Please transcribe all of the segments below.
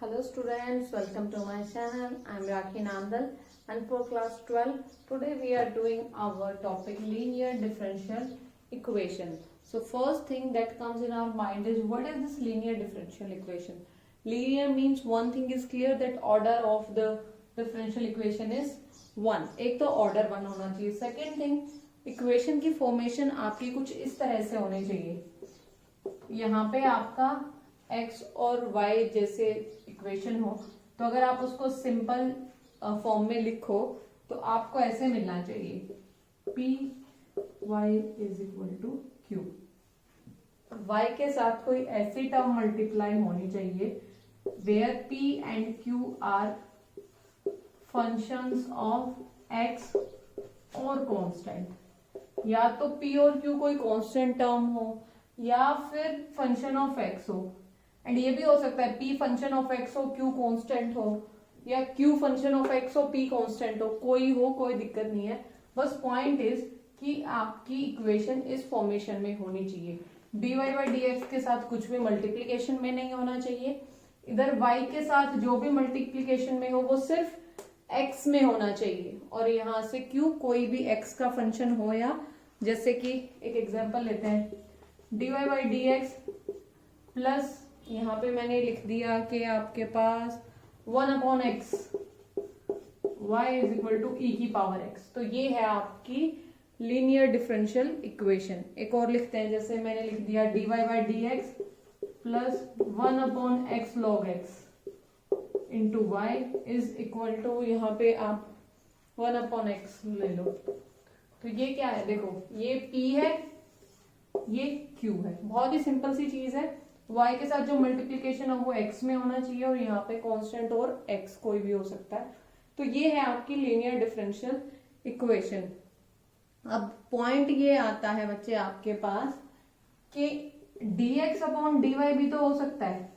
Hello students, welcome to my channel. I am Rakhi Nandal and for class 12, today we are doing our topic linear differential equation. So first thing that comes in our mind is what is this linear differential equation? Linear means one thing is clear that order of the differential equation is 1. एक तो order 1 होना चाहिए. Second thing, equation की formation आपकी कुछ इस तरह से होनी चाहिए. यहाँ पे आपका x और y जैसे इक्वेशन हो तो अगर आप उसको सिंपल फॉर्म में लिखो तो आपको ऐसे मिलना चाहिए p y is equal to q. y के साथ कोई ऐसी टर्म मल्टीप्लाई होनी चाहिए where p and q are functions of x और कांस्टेंट. या तो p और q कोई कांस्टेंट टर्म हो या फिर फंक्शन ऑफ x हो. एंड ये भी हो सकता है p फंक्शन ऑफ x हो q कांस्टेंट हो या q फंक्शन ऑफ x हो p कांस्टेंट हो. कोई दिक्कत नहीं है. बस पॉइंट इज कि आपकी इक्वेशन इस फॉर्मेशन में होनी चाहिए. dy बाई dx के साथ कुछ भी मल्टीप्लीकेशन में नहीं होना चाहिए. इधर y के साथ जो भी मल्टीप्लीकेशन में हो वो सिर्फ x में होना चाहिए. और यहां से q कोई भी x का फंक्शन हो या जैसे कि एक एग्जांपल लेते हैं dy बाई dx प्लस यहाँ पे मैंने लिख दिया कि आपके पास 1/x y is equal to e की पावर x. तो ये है आपकी लीनियर डिफरेंशियल इक्वेशन. एक और लिखते हैं जैसे मैंने लिख दिया dy by dx plus 1/x log x into y is equal to यहाँ पे आप 1/x ले लो. तो ये क्या है, देखो ये p है ये q है. बहुत ही सिंपल सी चीज है. y के साथ जो मल्टीप्लीकेशन है वो x में होना चाहिए और यहाँ पे कांस्टेंट और x कोई भी हो सकता है. तो ये है आपकी लीनियर डिफरेंशियल इक्वेशन. अब पॉइंट ये आता है बच्चे आपके पास कि dx अपॉन dy भी तो हो सकता है.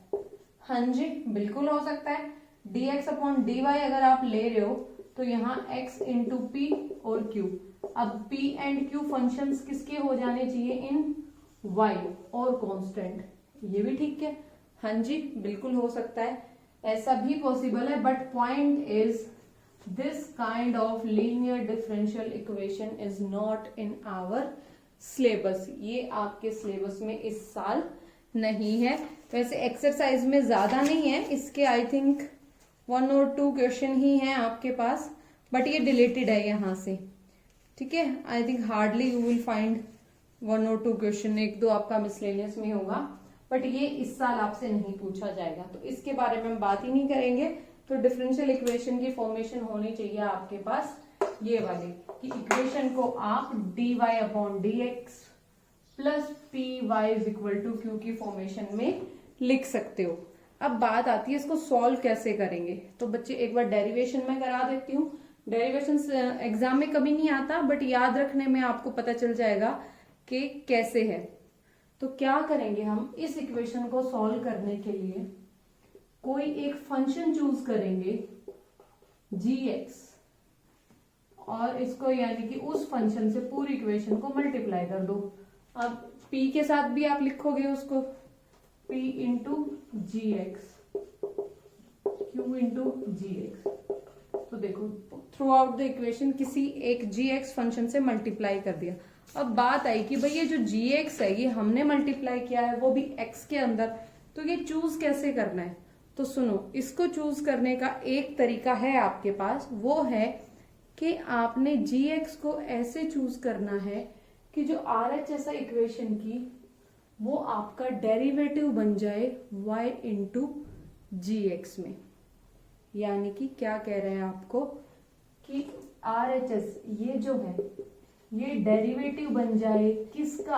हाँ जी बिल्कुल हो सकता है. dx अपॉन dy अगर आप ले रहे हो तो यहाँ x इंटू पी और q. अब p एंड q फंक्शंस किसके हो जाने चाहिए इन y और कांस्टेंट. ये भी ठीक है. हाँ जी बिल्कुल हो सकता है. ऐसा भी पॉसिबल है. But point is this kind of linear differential equation is not in our syllabus. ये आपके सिलेबस में इस साल नहीं है. वैसे एक्सरसाइज में ज्यादा नहीं है इसके. आई थिंक 1 और 2 क्वेश्चन ही हैं आपके पास. बट ये डिलीटेड है यहाँ से. ठीक है. I think hardly you will find 1 और 2 क्वेश्चन. 1-2 आपका मिसलेनियस में होगा. बट ये इस साल आपसे नहीं पूछा जाएगा तो इसके बारे में हम बात ही नहीं करेंगे. तो डिफरेंशियल इक्वेशन की फॉर्मेशन होनी चाहिए आपके पास ये वाली कि इक्वेशन को आप dy upon dx plus P Y is equal to Q की फॉर्मेशन में लिख सकते हो. अब बात आती है इसको सॉल्व कैसे करेंगे. तो बच्चे एक बार डेरिवेशन में करा देती हूँ. डेरिवेशन एग्जाम में कभी नहीं आता बट याद रखने में आपको पता चल जाएगा कि कैसे है. तो क्या करेंगे हम इस इक्वेशन को सॉल्व करने के लिए कोई एक फंक्शन चूज करेंगे gx और इसको यानी कि उस फंक्शन से पूरी इक्वेशन को मल्टीप्लाई कर दो. अब p के साथ भी आप लिखोगे उसको p into g x Q into g x. तो देखो थ्रू आउट द इक्वेशन किसी एक gx फंक्शन से मल्टीप्लाई कर दिया. अब बात आई कि भाई ये जो gx है ये हमने मल्टीप्लाई किया है वो भी x के अंदर. तो ये चूज कैसे करना है. तो सुनो इसको चूज करने का एक तरीका है आपके पास. वो है कि आपने gx को ऐसे चूज करना है कि जो RHS है इक्वेशन की वो आपका डेरिवेटिव बन जाए y इंटू जी एक्स में. यानी कि क्या कह रहे हैं आपको कि RHS ये जो है ये डेरिवेटिव बन जाए किसका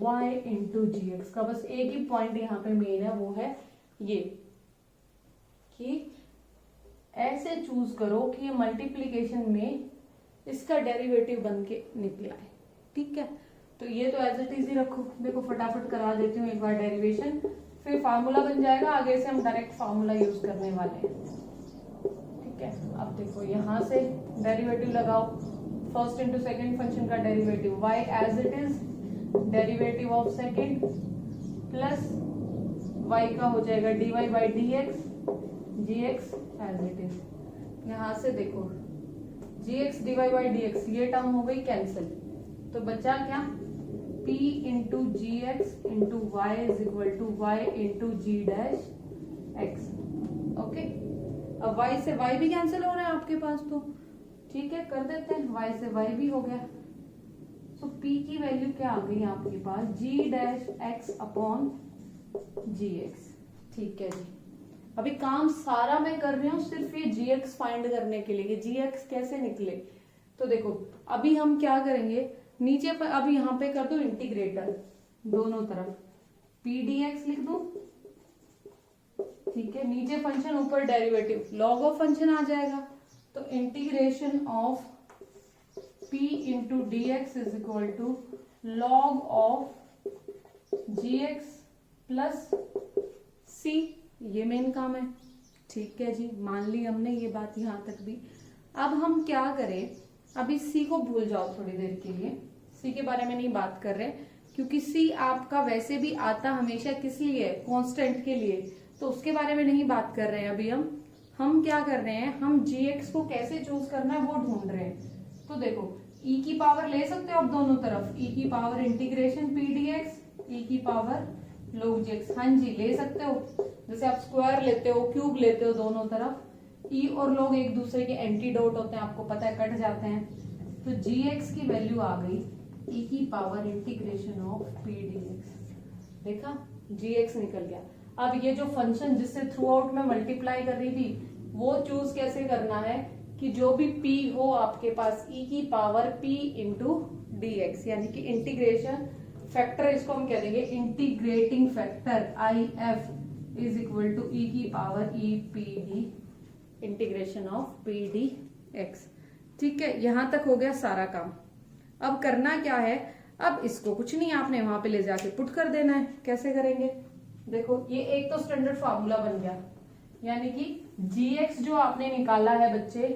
y इंटू जी एक्स का. बस एक ही पॉइंट यहाँ पे मेन है वो है ये कि ऐसे चूज करो कि ये मल्टीप्लीकेशन में इसका डेरिवेटिव बन के निकला है. ठीक है. तो ये तो एज इट इज ही रखो. देखो फटाफट करा देती हूँ एक बार डेरिवेशन फिर फार्मूला बन जाएगा. आगे से हम डायरेक्ट फार्मूला यूज करने वाले हैं. ठीक है. अब देखो यहाँ से डेरिवेटिव लगाओ. फर्स्ट इंटू सेकेंड फंक्शन का derivative y as it is derivative of second plus y का हो जाएगा dy by D x, g x as it is. यहां से देखो g x D Y by D x ये term हो गई कैंसिल, तो बचा क्या, p into g x into Y is equal to y into g dash x. Okay, अब y से y भी कैंसिल हो रहा है आपके पास, तो ठीक है कर देते हैं, y से y भी हो गया। तो p की वैल्यू क्या आ गई आपके पास, g डैश x अपॉन जी एक्स। ठीक है जी, अभी काम सारा मैं कर रही हूँ सिर्फ ये gx फाइंड करने के लिए, gx कैसे निकले। तो देखो अभी हम क्या करेंगे, नीचे पर अभी यहाँ पे कर दो इंटीग्रेटर दोनों तरफ, p dx लिख दो, ठीक है, नीचे फंक्शन ऊपर डेरिवेटिव, लॉग ऑफ फंक्शन आ जाएगा, तो integration of p into D x is equal to log of g x plus c, ये मेन काम है। ठीक है जी, मान ली हमने ये बात यहां तक भी। अब हम क्या करें, अभी सी को भूल जाओ थोड़ी देर के लिए, सी के बारे में नहीं बात कर रहे क्योंकि सी आपका वैसे भी आता हमेशा किस लिए, कांस्टेंट के लिए, तो उसके बारे में नहीं बात कर रहे हैं अभी हम क्या कर रहे हैं, हम gx को कैसे चूज करना है वो ढूंढ रहे हैं। तो देखो e की पावर ले सकते हो आप दोनों तरफ, e की power integration p dx, e की पावर log gx, हाँ जी ले सकते हो, जैसे आप स्क्वायर लेते हो क्यूब लेते हो दोनों तरफ, e और log एक दूसरे के एंटीडोट होते हैं, आपको पता है कट जाते हैं, तो gx की वैल्यू आ गई e की power integration of p dx, देखा gx निकल गया। अब ये जो फंक्शन जिससे थ्रू आउट में मल्टीप्लाई कर रही थी वो चूज कैसे करना है कि जो भी p हो आपके पास e की power p into D X, यानी कि इंटीग्रेशन फैक्टर, इसको हम कह देंगे integrating factor I F is equal to e की power e P D, integration of p D X. ठीक है, यहां तक हो गया सारा काम। अब करना क्या है, अब इसको कुछ नहीं आपने वहां पे ले जाके पुट कर देना है। कैसे करेंगे, देखो ये एक तो स्टैंडर्ड फार्मूला बन गया, यानी कि gx जो आपने निकाला है बच्चे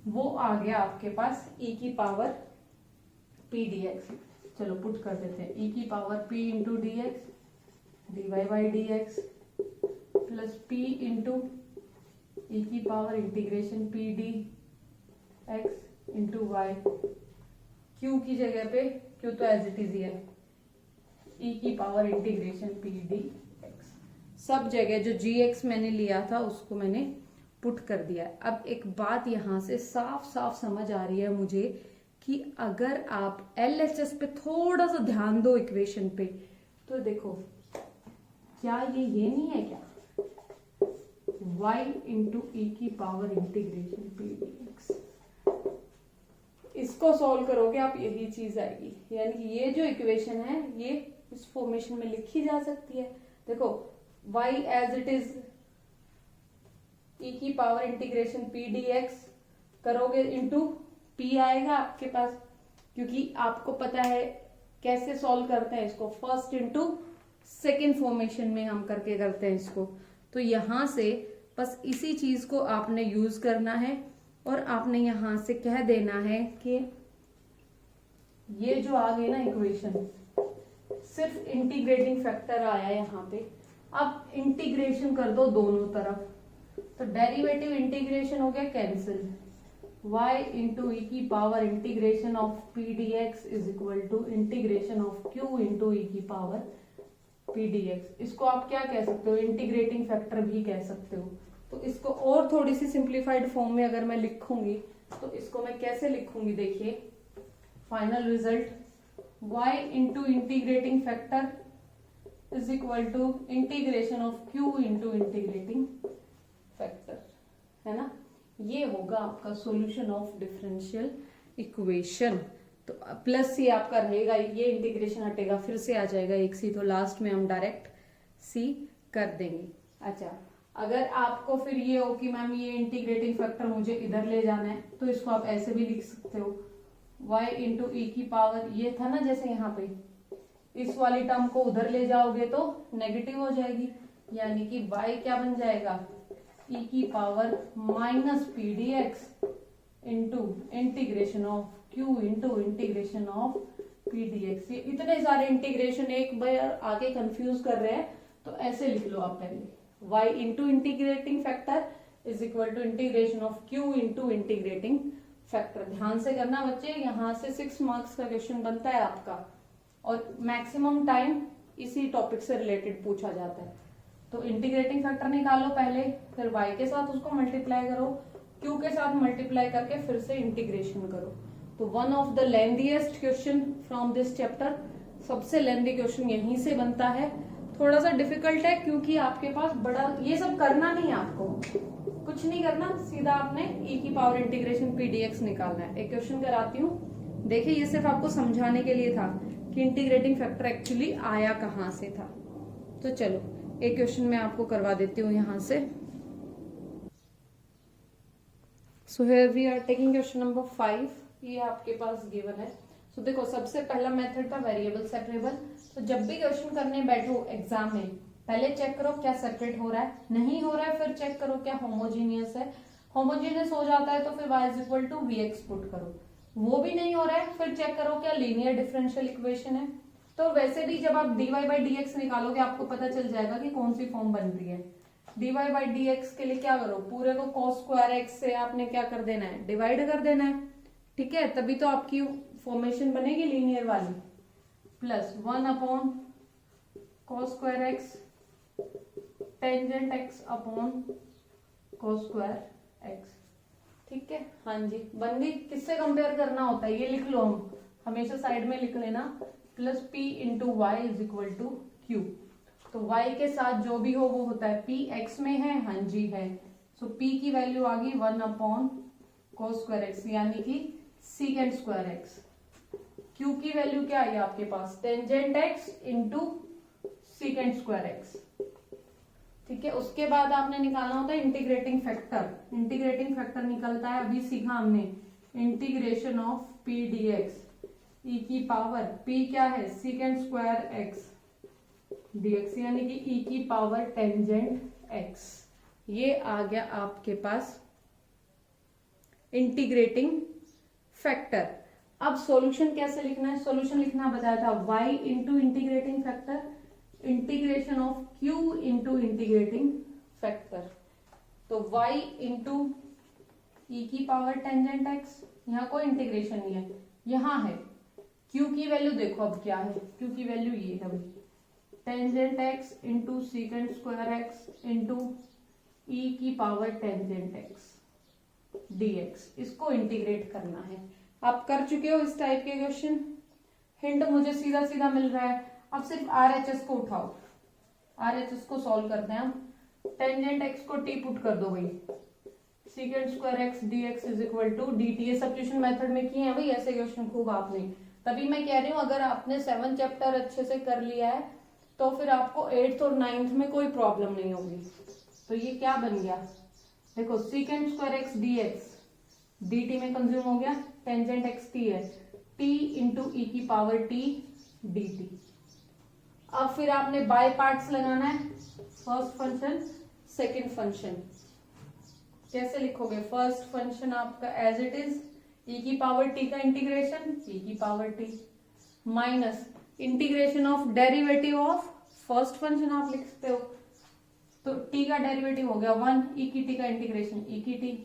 वो आ गया आपके पास e की पावर p dx। चलो पुट कर देते हैं, e की power p into D X D Y by D X plus p into e की power integration p D X into Y, q की जगह पे q तो एज इट इज ही है, e की power integration p D x, सब जगह जो gx मैंने लिया था उसको मैंने पुट कर दिया। अब एक बात यहां से साफ साफ समझ आ रही है मुझे कि अगर आप LHS पे थोड़ा सा ध्यान दो इक्वेशन पे, तो देखो क्या ये नहीं है क्या, y इंटू ई की पावर इंटीग्रेशन p dx, इसको सॉल्व करोगे आप यही चीज आएगी, यानी कि ये जो इक्वेशन है ये इस फॉर्मेशन में लिखी जा सकती है। देखो y as it is e की पावर इंटीग्रेशन p dx करोगे इंटू p आएगा आपके पास, क्योंकि आपको पता है कैसे सॉल्व करते हैं इसको, फर्स्ट इंटू सेकेंड फॉर्मेशन में हम करके करते हैं इसको। तो यहां से बस इसी चीज को आपने यूज करना है और आपने यहां से कह देना है कि ये जो आ गई ना इक्वेशन, सिर्फ इंटीग्रेटिंग फैक्टर आया यहाँ पे, अब इंटीग्रेशन कर दो दोनों तरफ, तो डेरिवेटिव इंटीग्रेशन हो गया कैंसिल, y इंटू ई की power integration of p dx is equal to integration of q into e की पावर p dx। इसको आप क्या कह सकते हो, इंटीग्रेटिंग फैक्टर भी कह सकते हो। तो इसको और थोड़ी सी सिंप्लीफाइड फॉर्म में अगर मैं लिखूंगी तो इसको मैं कैसे लिखूंगी, देखिए final result y into integrating factor is equal to integration of q into integrating factor, है ना, ये होगा आपका सॉल्यूशन ऑफ डिफरेंशियल इक्वेशन। तो प्लस सी आपका रहेगा, ये इंटीग्रेशन हटेगा फिर से आ जाएगा एक सी, तो लास्ट में हम डायरेक्ट सी कर देंगे। अच्छा, अगर आपको फिर ये हो कि मैम ये इंटीग्रेटिंग फैक्टर मुझे इधर ले जाना है, तो इसको आप ऐसे भी लिख सकते हो, y इंटू ई की पावर, ये था ना जैसे यहाँ पे, इस वाली टर्म को उधर ले जाओगे तो नेगेटिव हो जाएगी, यानी कि y क्या बन जाएगा, e की power minus P D X into integration of q into integration of P D x. ये इतने सारे इंटीग्रेशन एक बार आके कंफ्यूज कर रहे हैं, तो ऐसे लिख लो आप पहले, y into integrating factor is equal to integration of q into integrating factor. ध्यान से करना बच्चे, यहाँ से 6 मार्क्स का क्वेश्चन बनता है आपका, और मैक्सिमम टाइम इसी टॉपिक से रिलेटेड पूछा जाता है। तो इंटीग्रेटिंग फैक्टर निकालो पहले, फिर y के साथ उसको मल्टीप्लाई करो, q के साथ मल्टीप्लाई करके फिर से इंटीग्रेशन करो। तो one of the lengthiest question from this chapter, सबसे लेंथी क्वेश्चन यहीं से बनता है। थोड़ा सा डिफिकल्ट है क्योंकि आपके पास बड़ा, ये सब करना नहीं है आपको, कुछ नहीं करना, सीधा आपने e की पावर इंटीग्रेशन p dx निकालना है। एक क्वेश्चन कराती हूँ, देखिए ये सिर्फ आपको समझाने के लिए था कि इंटीग्रेटिंग फैक्टर एक्चुअली आया कहाँ से था। तो चलो एक क्वेश्चन मैं आपको करवा देती हूँ यहाँ से। So here we are taking question number 5, ये आपके पास गिवन है। तो देखो सबसे पहला मेथड था वेरिएबल सेपरेबल। तो जब भी क्वेश्चन करने बैठो एग्जाम में, पहले चेक करो क्या सेपरेट हो रहा है, नहीं हो रहा है फिर चेक करो क्या होमोजीनियस है। होमोजीनियस हो जाता है तो फिर y is equal to vx put करो, वो भी नहीं हो रहा है फिर चेक करो क्या लीनियर डिफरेंशियल इक्वेशन है। तो वैसे भी जब आप dy बाई dx निकालोगे आपको पता चल जाएगा कि कौन सी फॉर्म बन रही है। dy बाई dx के लिए क्या करो, पूरे को cos स्क्वायर x से आपने क्या कर देना है, डिवाइड कर देना है, ठीक है, तभी तो आपकी फॉर्मेशन बनेगी लीनियर वाली। Plus 1 upon cos square x tangent x upon cos square x, ठीक है, हाँ जी बन गई। किससे कंपेयर करना होता है ये लिख लो, हम हमेशा साइड में लिख लेना, plus p into Y is equal to Q. तो y के साथ जो भी हो वो होता है, p x में है, हाँ जी है, सो p की वैल्यू आ गई 1 अपॉन cos स्क्वायर x यानी कि secant स्क्वायर x। q की वैल्यू क्या है आपके पास, tangent x into secant square x, ठीक है। उसके बाद आपने निकालना होता है इंटीग्रेटिंग फैक्टर। इंटीग्रेटिंग फैक्टर निकलता है, अभी सीखा हमने, integration of p dx e की पावर p क्या है, secant स्क्वायर x dx यानी कि e की पावर टेंजेंट x। ये आ गया आपके पास इंटीग्रेटिंग फैक्टर। अब सॉल्यूशन कैसे लिखना है, सॉल्यूशन लिखना बताया था, y into integrating factor integration of q into integrating factor. तो y इंटू e की पावर टेंजेंट x, यहाँ कोई इंटीग्रेशन नहीं है, यहाँ है q की वैल्यू देखो अब क्या है, q की वैल्यू ये है भाई, tangent x into secant square x into e की पावर टेंजेंट x dx। इसको इंटीग्रेट करना है। आप कर चुके हो इस टाइप के क्वेश्चन, हिंट मुझे सीधा सीधा मिल रहा है। अब सिर्फ RHS को उठाओ, RHS को सॉल्व करते हैं हम। टेंजेंट x को t पुट कर दो भाई, secant square x dx is equal to dt। ये सब्स्टिट्यूशन मेथड में किए हैं भाई ऐसे क्वेश्चन खूब आपने, तभी मैं कह रही हूँ अगर आपने 7 चैप्टर अच्छे से कर लिया है तो फिर आपको 8th और 9th में कोई प्रॉब्लम नहीं होगी। तो ये क्या बन गया, देखो secant square x dx dt में कंज्यूम हो गया, टेंजेंट x t है, t इंटू e की पावर t dt। अब फिर आपने बाय पार्ट्स लगाना है, फर्स्ट फंक्शन सेकंड फंक्शन। कैसे लिखोगे, फर्स्ट फंक्शन आपका एज इट इज e की पावर t का इंटीग्रेशन e की power t minus integration of derivative of first function आप लिख सकते हो। तो t का डेरिवेटिव हो गया 1, e की t का इंटीग्रेशन e की t,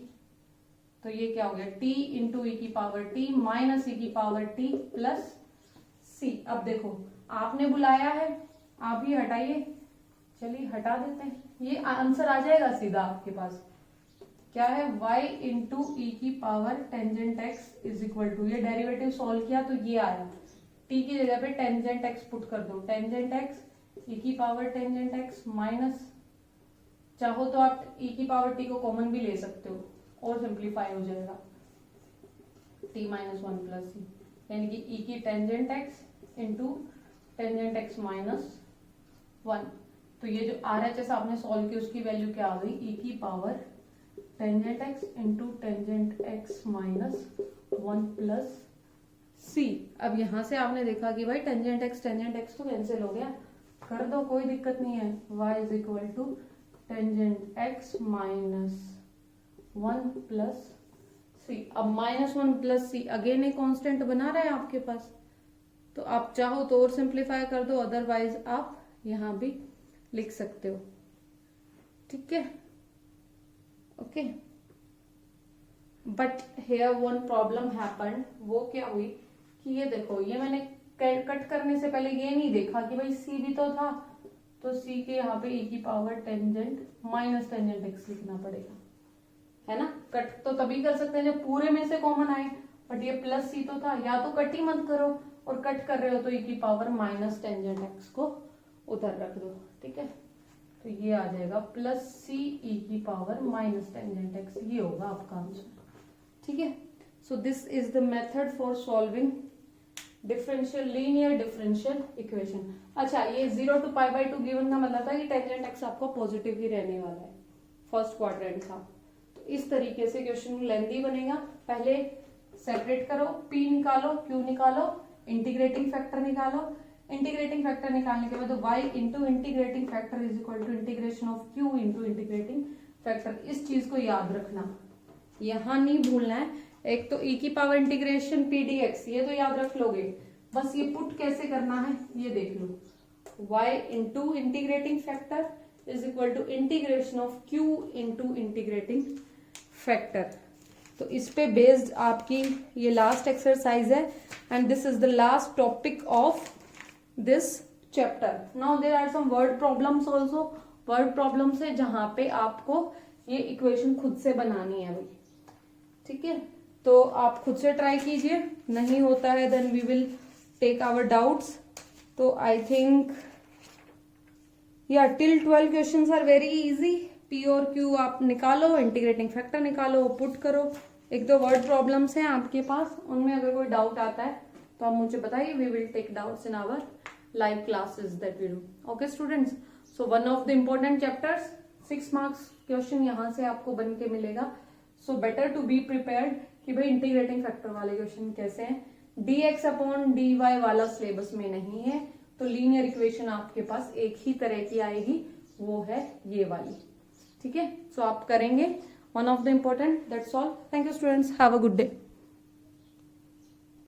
तो ये क्या हो गया t इंटू e की पावर t माइनस e की पावर t प्लस c। अब देखो आपने बुलाया है, आप ही हटाइए, चलिए हटा देते हैं, ये आंसर आ जाएगा सीधा आपके पास। क्या है, y इंटू e की power tangent x is equal to, ये डेरिवेटिव सॉल्व किया तो ये आया, t की जगह पे टेंजेंट x पुट कर दो, टेंजेंट x e की पावर टेंजेंट x माइनस, चाहो तो आप e की पावर t को कॉमन भी ले सकते हो और सिंप्लीफाई हो जाएगा, t माइनस 1 प्लस c, यानी कि e की tangent x into tangent x minus 1। तो ये जो RHS आपने सॉल्व किया उसकी वैल्यू क्या आ गई, e की power tangent x into tangent x minus 1 plus c। अब यहां से आपने देखा कि भाई टेंजेंट x तो कैंसिल हो गया, कर दो कोई दिक्कत नहीं है, y is equal to tangent x minus 1 plus c। अब माइनस 1 प्लस c अगेन एक कांस्टेंट बना रहा है आपके पास, तो आप चाहो तो और सिंप्लीफाई कर दो, अदरवाइज आप यहाँ भी लिख सकते हो, ठीक है, okay. But here one problem happened, वो क्या हुई कि ये देखो, ये मैंने कट करने से पहले ये नहीं देखा कि भाई सी भी तो था, तो सी के यहाँ पे e की power tangent minus tangent x लिखना पड़ेगा, है ना। कट तो तभी कर सकते हैं जब पूरे में से कॉमन आए, बट ये प्लस सी तो था, या तो कट ही मत करो, और कट कर रहे हो तो e की पावर माइनस टेंजेंट एक्स को उधर रख दो, ठीक है। तो ये आ जाएगा प्लस सी e की पावर माइनस टेंजेंट एक्स, ये होगा आपका आंसर, ठीक है। So this is the method for solving differential linear differential equation. अच्छा, ये 0 to π/2 गिवन का मतलब था कि टेंजेंट एक्स आपको पॉजिटिव ही रहने वाला है, फर्स्ट क्वाड्रेंट था। तो इस तरीके से क्वेश्चन लेंथी बनेगा। पहले सेपरेट करो, p निकालो, q निकालो, इंटीग्रेटिंग फैक्टर निकालो। इंटीग्रेटिंग फैक्टर निकालने के बाद y into integrating factor is equal to integration of q into integrating factor. इस चीज को याद रखना, यहां नहीं भूलना है। एक तो e की पावर इंटीग्रेशन p dx, ये तो याद रख लोगे, बस ये पुट कैसे करना है ये देख लो। y into integrating factor is equal to integration of q into integrating factor. तो इस पे बेस्ड आपकी ये लास्ट एक्सरसाइज है, and this is the last topic of this chapter. Now there are some word problems also. Word problems है जहां पे आपको ये इक्वेशन खुद से बनानी है भाई, ठीक है। तो आप खुद से ट्राई कीजिए, नहीं होता है then we will take our doubts. तो आई थिंक या till 12 questions are very easy. P और क्यू आप निकालो, इंटीग्रेटिंग फैक्टर निकालो, पुट करो। एक दो वर्ड प्रॉब्लम्स हैं आपके पास, उनमें अगर कोई डाउट आता है तो आप मुझे बताइए, we will take doubts in our live classes that we do, okay students. So one of the important chapters, 6 marks question यहाँ से आपको बन के मिलेगा। So better to be prepared कि भाई इंटीग्रेटिंग फैक्टर वाले क्वेश्चन कैसे हैं। dx अपॉन dy वाला सिलेबस में नहीं है, तो लीनियर इक्वेशन आपके पास एक ही तरह की आएगी, वो है ये वाली, ठीक है। सो आप करेंगे, one of the important, that's all. Thank you students, have a good day.